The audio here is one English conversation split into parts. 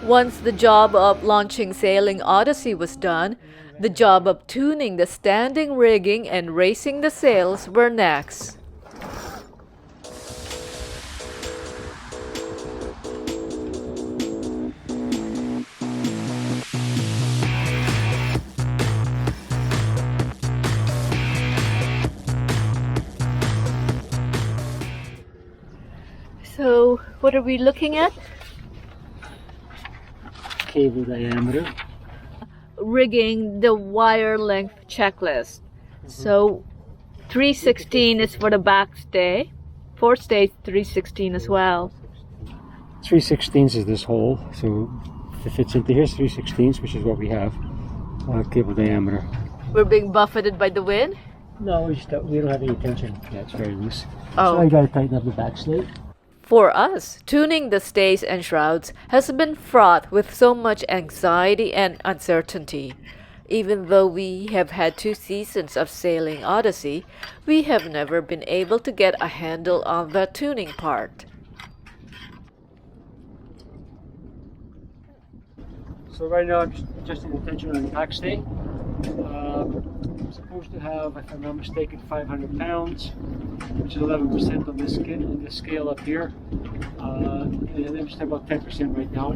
Once the job of launching Sailing Odyssey was done, the job of tuning the standing rigging and raising the sails were next. So, what are we looking at? Cable diameter. Rigging the wire length checklist. So 316 is for the back stay. Forestay 316 as well. 3/16 is this hole, so if it fits into here, 3/16, which is what we have. Cable diameter. We're being buffeted by the wind? No, we don't have any tension. Yeah, it's very loose. Oh. So I gotta tighten up the back slate. For us, tuning the stays and shrouds has been fraught with so much anxiety and uncertainty. Even though we have had 2 seasons of Sailing Odyssey, we have never been able to get a handle on the tuning part. So right now I'm just adjusting the tension on the back stay. I'm supposed to have, if I'm not mistaken, 500 pounds, which is 11% on this scale up here. And I'm just about 10% right now.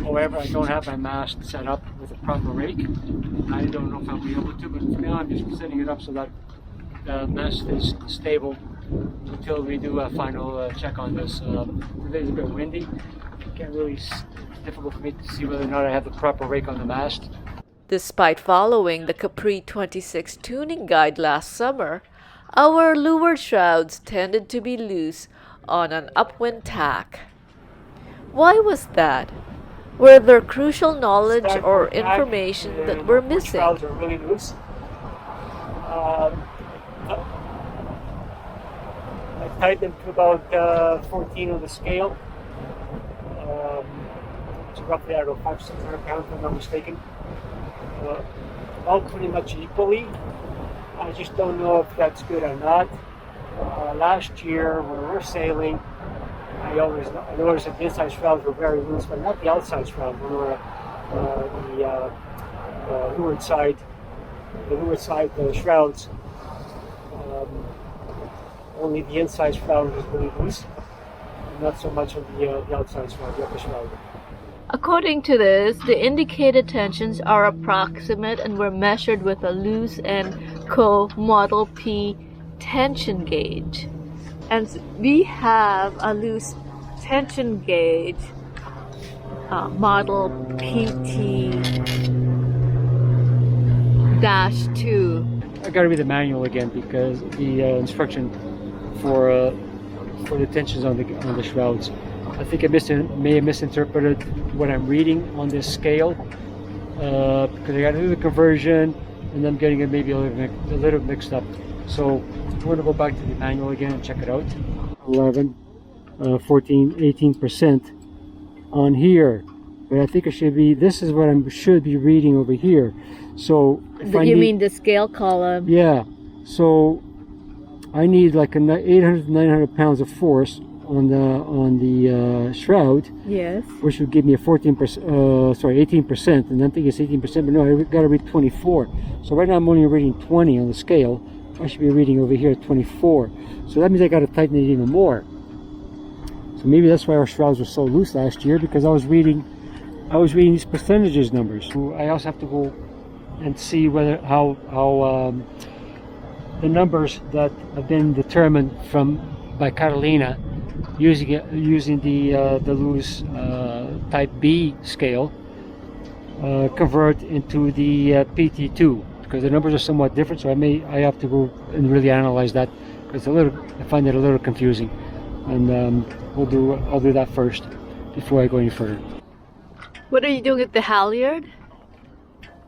However, I don't have my mast set up with a proper rake. I don't know if I'll be able to, but for now I'm just setting it up so that the mast is stable until we do a final check on this. Today's a bit windy. It's difficult for me to see whether or not I have the proper rake on the mast. Despite following the Capri 26 tuning guide last summer, our leeward shrouds tended to be loose on an upwind tack. Why was that? Were there crucial knowledge or information that we're missing? Shrouds are really loose. I tightened them to about 14 on the scale. It's roughly, I don't know, 500-600 pounds if I'm not mistaken. All pretty much equally. I just don't know if that's good or not. Last year when we were sailing, I noticed that the inside shrouds were very loose, but not the outside shrouds. We were the leeward side shrouds. Only the inside shroud was really loose, not so much of the outside shroud, the upper shroud. According to this, the indicated tensions are approximate and were measured with a Loose & Co. Model P tension gauge. And we have a loose tension gauge, Model PT-2. I gotta read the manual again because the instruction for the tensions on the shrouds. I think I may have misinterpreted what I'm reading on this scale because I got to do the conversion and I'm getting it maybe a little mixed up. So I'm going to go back to the manual again and check it out. 11, 14, 18% on here, but I think it should be. This is what I should be reading over here. So if You mean the scale column? Yeah. So I need like 800 to 900 pounds of force on the shroud, Yes. which would give me a 18%, and I'm thinking it's 18%, but no, I got to read 24. So right now I'm only reading 20 on the scale. I should be reading over here at 24. So that means I got to tighten it even more. So maybe that's why our shrouds were so loose last year, because I was reading these percentages numbers. So I also have to go and see whether how the numbers that have been determined by Catalina using the loose type B scale convert into the PT2, because the numbers are somewhat different. So I have to go and really analyze that, because I find it a little confusing, and I'll do that first before I go any further. What are you doing at the halyard?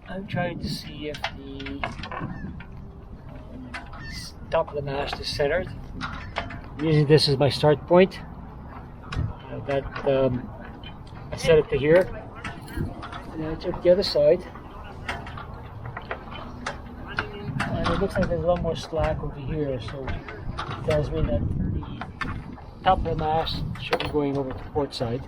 I'm trying to see if the top of the mast is centered. I'm using this as my start point. I set it to here. And I took the other side. And it looks like there's a lot more slack over here, so it tells me that the top of the mast should be going over to port side.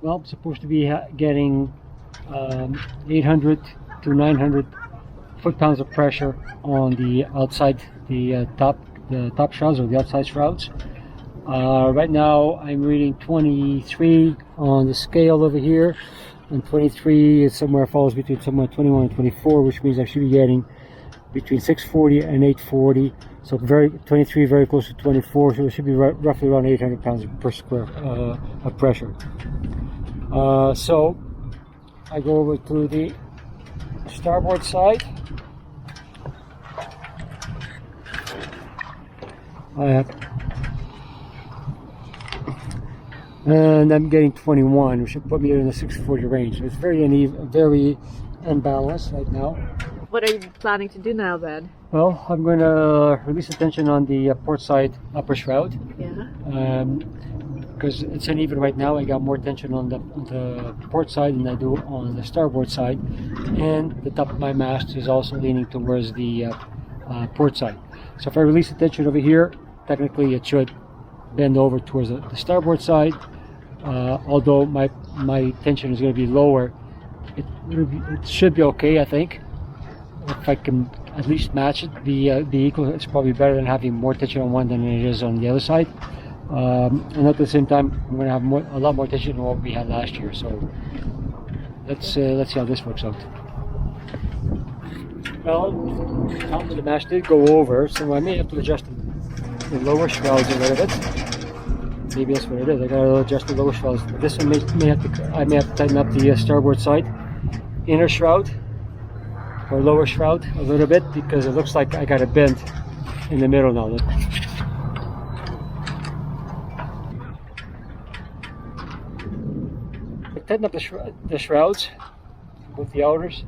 well, I'm supposed to be getting 800 to 900 foot-pounds of pressure on the outside, the top shrouds, or the outside shrouds. Right now I'm reading 23 on the scale over here, and 23 is somewhere, falls between somewhere 21 and 24, which means I should be getting between 640 and 840. So 23 very close to 24, so it should be roughly around 800 pounds per square of pressure. So I go over to the starboard side. And I'm getting 21, which should put me in the 640 range. So it's very uneven, very unbalanced right now. What are you planning to do now then? Well, I'm going to release the tension on the port side upper shroud. Yeah. Because it's uneven right now. I got more tension on the port side than I do on the starboard side, and the top of my mast is also leaning towards the port side. So if I release the tension over here, technically it should bend over towards the starboard side. Although my tension is going to be lower, it should be okay, I think. If I can at least match it, be equal, it's probably better than having more tension on one than it is on the other side. And at the same time, I'm going to have a lot more tension than what we had last year. So let's see how this works out. Well, the top of the mast did go over, so I may have to adjust the lower shrouds a little bit. Maybe that's what it is. I got to adjust the lower shrouds. This one I may have to tighten up the starboard side inner shroud or lower shroud a little bit, because it looks like I got a bend in the middle now. I tighten up the shrouds with the outers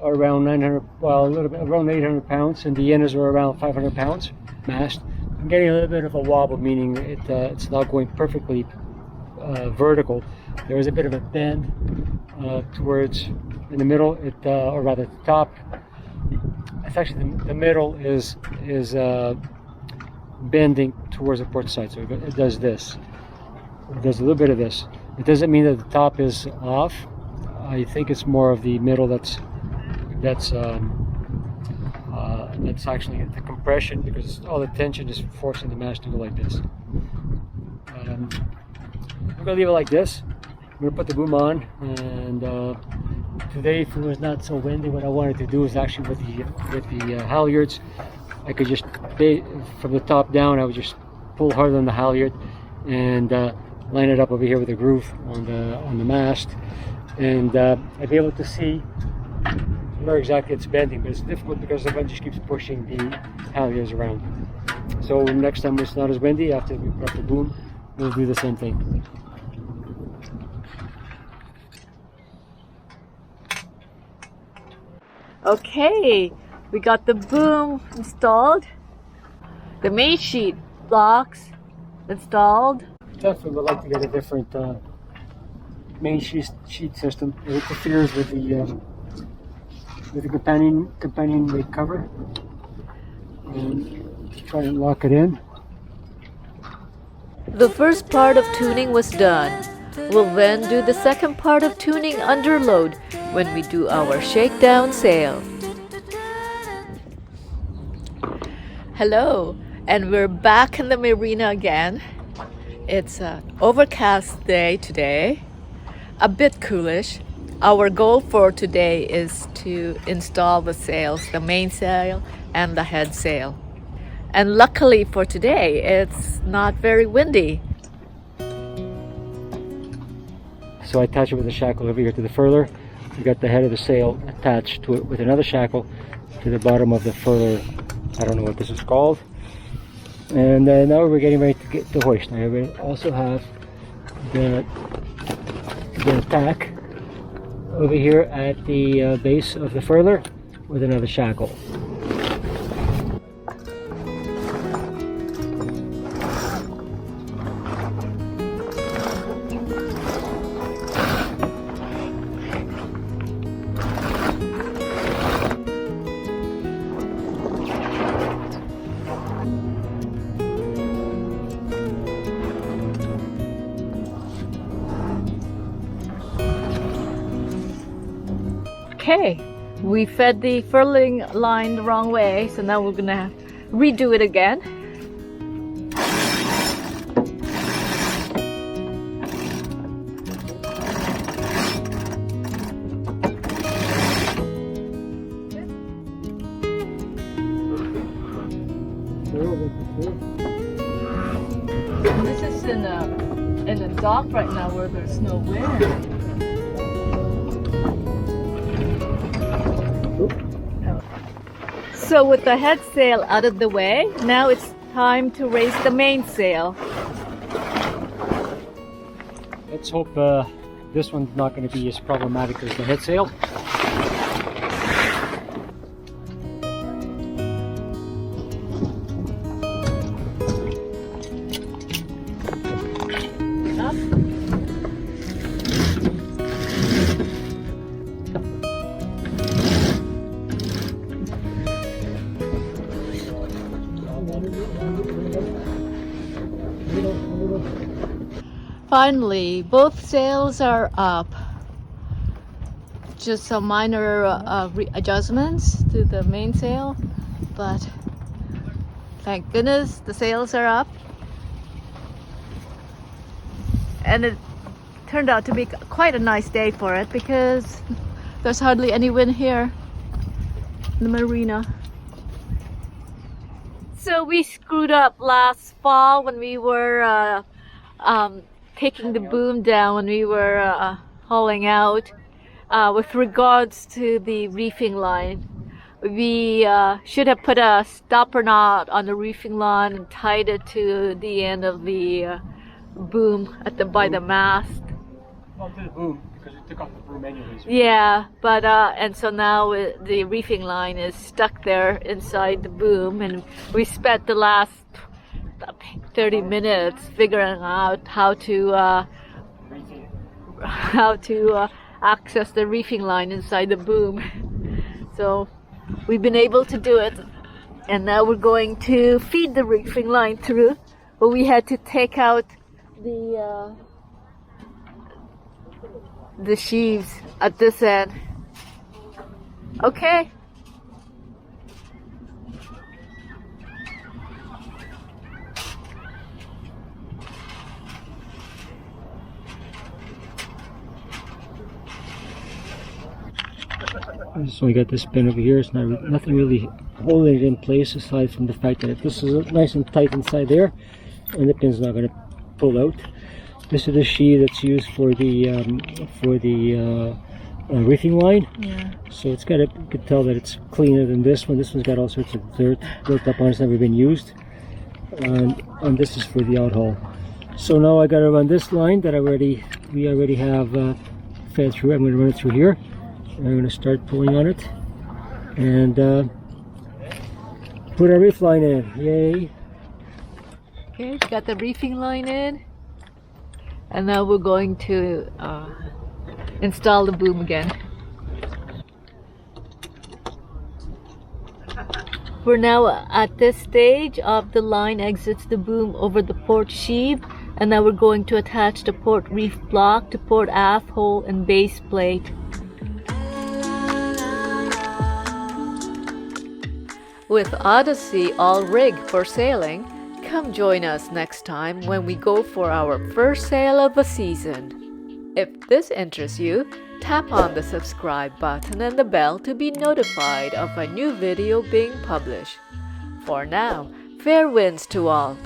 are around 900, well, a little bit around 800 pounds, and the inners are around 500 pounds mast. I'm getting a little bit of a wobble, meaning it's not going perfectly vertical. There is a bit of a bend towards in the middle, or rather the top. It's actually the middle is bending towards the port side, so it does this. It does a little bit of this. It doesn't mean that the top is off. I think it's more of the middle that's actually the compression, because all the tension is forcing the mast to go like this. I'm gonna leave it like this. I'm gonna put the boom on, and today, if it was not so windy, what I wanted to do is actually with the halyards, I could just from the top down, I would just pull hard on the halyard and line it up over here with a groove on the mast, and I'd be able to see where exactly it's bending. But it's difficult because the wind just keeps pushing the halyards around. So next time it's not as windy, after we put up the boom, we'll do the same thing. Okay, we got the boom installed, the Mainsheet blocks installed. Definitely would like to get a different Mainsheet system. It interferes with the companionway cover, and try and lock it in. The first part of tuning was done. We'll then do the second part of tuning under load when we do our shakedown sail. Hello, and we're back in the marina again. It's an overcast day today, a bit coolish. Our goal for today is to install the sails, the mainsail and the head sail. And luckily for today, it's not very windy. So I attach it with a shackle over here to the furler. We got the head of the sail attached to it with another shackle to the bottom of the furler. I don't know what this is called. And now we're getting ready to get the hoist. Now we also have the tack over here at the base of the furler with another shackle. Okay, we fed the furling line the wrong way, so now we're gonna redo it again. This is in a dock right now where there's no wind. So with the head sail out of the way, now it's time to raise the mainsail. Let's hope this one's not going to be as problematic as the head sail. Finally, both sails are up. Just some minor adjustments to the mainsail, but thank goodness the sails are up. And it turned out to be quite a nice day for it because there's hardly any wind here in the marina. So we screwed up last fall when we were taking the boom down when we were hauling out. With regards to the reefing line, we should have put a stopper knot on the reefing line and tied it to the end of the boom by the mast. Well, to the boom because we took off the boom anyways. Yeah, but and so now the reefing line is stuck there inside the boom, and we spent the last 30 minutes figuring out how to access the reefing line inside the boom. So we've been able to do it, and now we're going to feed the reefing line through, but we had to take out the sheaves at this end. Okay. So we got this pin over here. It's nothing really holding it in place aside from the fact that this is nice and tight inside there, and the pin's not going to pull out. This is the sheave that's used for the reefing line. Yeah. So it's got you could tell that it's cleaner than this one. This one's got all sorts of dirt built up on it. It's never been used, and this is for the out haul. So now I got to run this line that we already have fed through. I'm going to run it through here. I'm going to start pulling on it and put our reef line in. Yay! Okay, got the reefing line in, and now we're going to install the boom again. We're now at this stage of the line exits the boom over the port sheave, and now we're going to attach the port reef block to port aft hole and base plate. With Odyssey all rigged for sailing, come join us next time when we go for our first sail of the season. If this interests you, tap on the subscribe button and the bell to be notified of a new video being published. For now, fair winds to all.